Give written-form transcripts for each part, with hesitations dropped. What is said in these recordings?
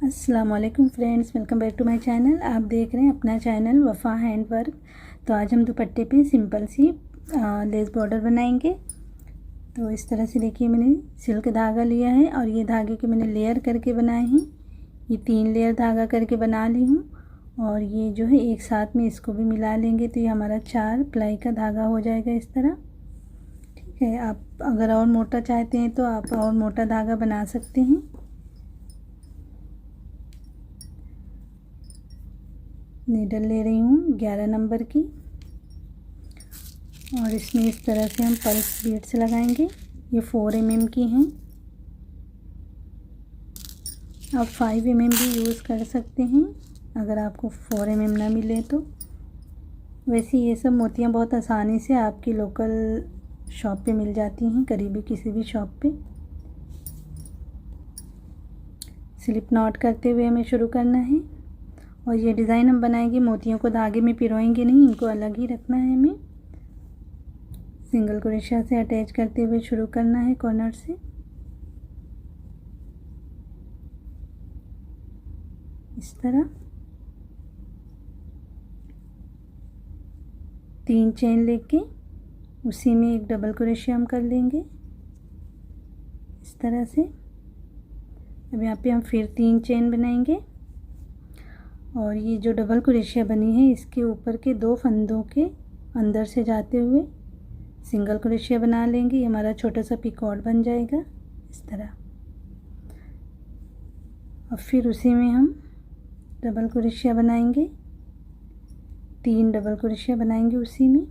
अस्सलामुअलैकुम friends, welcome back to my channel. आप देख रहे हैं अपना चैनल वफ़ा हैंड वर्क। तो आज हम दुपट्टे पे सिंपल सी लेस बॉर्डर बनाएंगे। तो इस तरह से देखिए, मैंने सिल्क धागा लिया है और ये धागे के मैंने लेयर करके बनाए हैं। ये 3 लेयर धागा करके बना ली हूँ और ये जो है एक साथ में इसको भी मिला लेंगे तो ये हमारा 4 प्लाई का धागा हो जाएगा इस तरह। ठीक है, आप अगर और मोटा चाहते हैं तो आप और मोटा धागा बना सकते हैं। नीडल ले रही हूँ 11 नंबर की और इसमें इस तरह से हम पल्स बीड्स लगाएंगे। ये 4 mm की हैं, आप 5 mm भी यूज़ कर सकते हैं अगर आपको 4 mm ना मिले तो। वैसे ये सब मोतियाँ बहुत आसानी से आपकी लोकल शॉप पे मिल जाती हैं, करीबी किसी भी शॉप पे। स्लिप नॉट करते हुए हमें शुरू करना है और ये डिज़ाइन हम बनाएंगे, मोतियों को धागे में पिरोएंगे नहीं, इनको अलग ही रखना है हमें। सिंगल क्रोशा से अटैच करते हुए शुरू करना है कॉर्नर से। इस तरह 3 चेन लेके उसी में एक डबल क्रोशा हम कर लेंगे इस तरह से। अब यहाँ पे हम फिर 3 चेन बनाएंगे और ये जो डबल क्रोशिया बनी है इसके ऊपर के 2 फंदों के अंदर से जाते हुए सिंगल क्रोशिया बना लेंगे। ये हमारा छोटा सा पिकॉट बन जाएगा इस तरह। और फिर उसी में हम डबल क्रोशिया बनाएंगे, 3 डबल क्रोशिया बनाएंगे उसी में।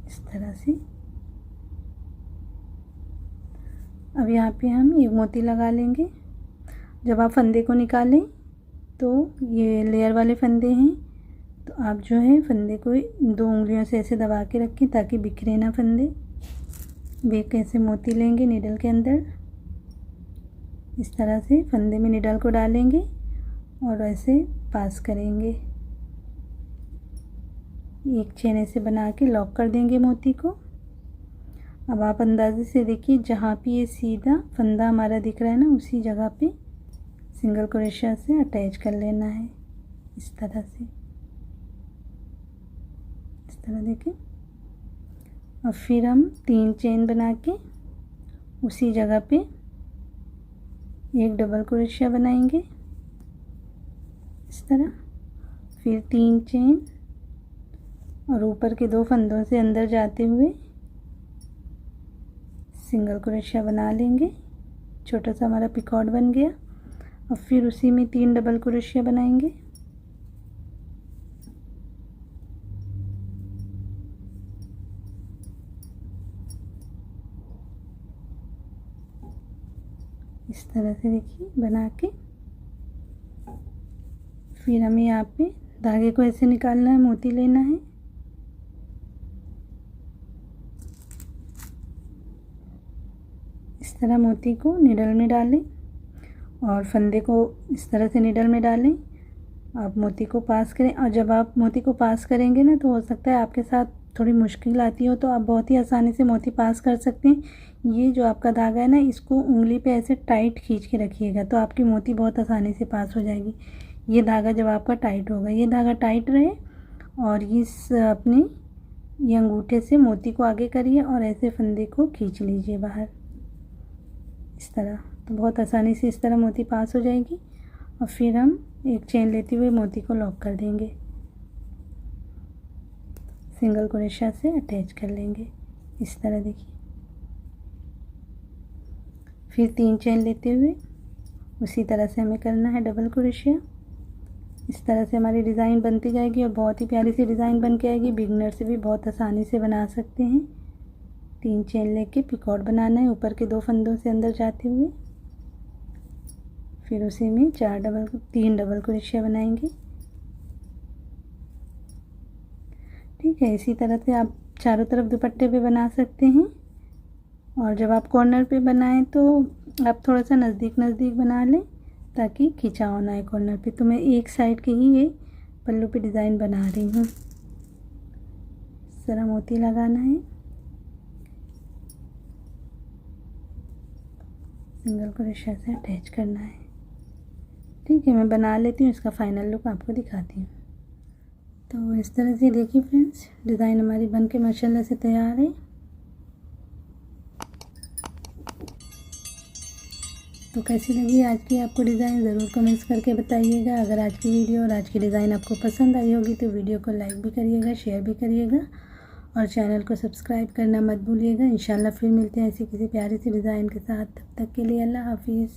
इस तरह से। अब यहाँ पे हम ये मोती लगा लेंगे। जब आप फंदे को निकालें तो ये लेयर वाले फंदे हैं, तो आप जो है फंदे को 2 उंगलियों से ऐसे दबा के रखें ताकि बिखरे ना फंदे। बेक ऐसे मोती लेंगे निडल के अंदर, इस तरह से फंदे में निडल को डालेंगे और ऐसे पास करेंगे। एक चेन ऐसे बना के लॉक कर देंगे मोती को। अब आप अंदाजे से देखिए, जहाँ पे ये सीधा फंदा हमारा दिख रहा है ना, उसी जगह पे सिंगल क्रोशिया से अटैच कर लेना है इस तरह से। इस तरह देखें। और फिर हम 3 चेन बना के उसी जगह पे एक डबल क्रोशिया बनाएंगे इस तरह। फिर 3 चेन और ऊपर के 2 फंदों से अंदर जाते हुए सिंगल क्रोशिया बना लेंगे। छोटा सा हमारा पिकॉट बन गया। और फिर उसी में 3 डबल क्रोशिया बनाएंगे। इस तरह से देखिए बना के। फिर हमें यहाँ पे धागे को ऐसे निकालना है, मोती लेना है। इस तरह मोती को निडल में डालें और फंदे को इस तरह से निडल में डालें। आप मोती को पास करें और जब आप मोती को पास करेंगे ना, तो हो सकता है आपके साथ थोड़ी मुश्किल आती हो, तो आप बहुत ही आसानी से मोती पास कर सकते हैं। ये जो आपका धागा है ना, इसको उंगली पे ऐसे टाइट खींच के रखिएगा तो आपकी मोती बहुत आसानी से पास हो जाएगी। ये धागा जब आपका टाइट होगा, ये धागा टाइट रहे और इस अपने ये अंगूठे से मोती को आगे करिए और ऐसे फंदे को खींच लीजिए बाहर इस तरह। तो बहुत आसानी से इस तरह मोती पास हो जाएगी। और फिर हम एक चेन लेते हुए मोती को लॉक कर देंगे, सिंगल क्रोशिया से अटैच कर लेंगे इस तरह देखिए। फिर 3 चेन लेते हुए उसी तरह से हमें करना है डबल क्रोशिया। इस तरह से हमारी डिज़ाइन बनती जाएगी और बहुत ही प्यारी सी डिज़ाइन बन के आएगी। बिगनर से भी बहुत आसानी से बना सकते हैं। 3 चेन लेके पिकॉट बनाना है ऊपर के 2 फंदों से अंदर जाते हुए। फिर उसी में 3 डबल क्रोशिया बनाएंगे। ठीक है, इसी तरह से आप चारों तरफ दुपट्टे पे बना सकते हैं। और जब आप कॉर्नर पे बनाएं तो आप थोड़ा सा नज़दीक नज़दीक बना लें ताकि खिंचाव ना आए कॉर्नर पे। तो मैं एक साइड के ही ये पल्लू पे डिज़ाइन बना रही हूँ। इस तरह मोती लगाना है, सिंगल क्रोशे से अटैच करना है। ठीक है, मैं बना लेती हूँ, इसका फाइनल लुक आपको दिखाती हूँ। तो इस तरह से देखिए फ्रेंड्स, डिज़ाइन हमारी बन के माशाल्लाह से तैयार है। तो कैसी लगी आज की आपको डिज़ाइन, ज़रूर कमेंट्स करके बताइएगा। अगर आज की वीडियो और आज की डिज़ाइन आपको पसंद आई होगी तो वीडियो को लाइक भी करिएगा, शेयर भी करिएगा और चैनल को सब्सक्राइब करना मत भूलिएगा। इंशाल्लाह फिर मिलते हैं ऐसी किसी प्यारी सी डिज़ाइन के साथ। तब तक के लिए अल्लाह हाफिज़।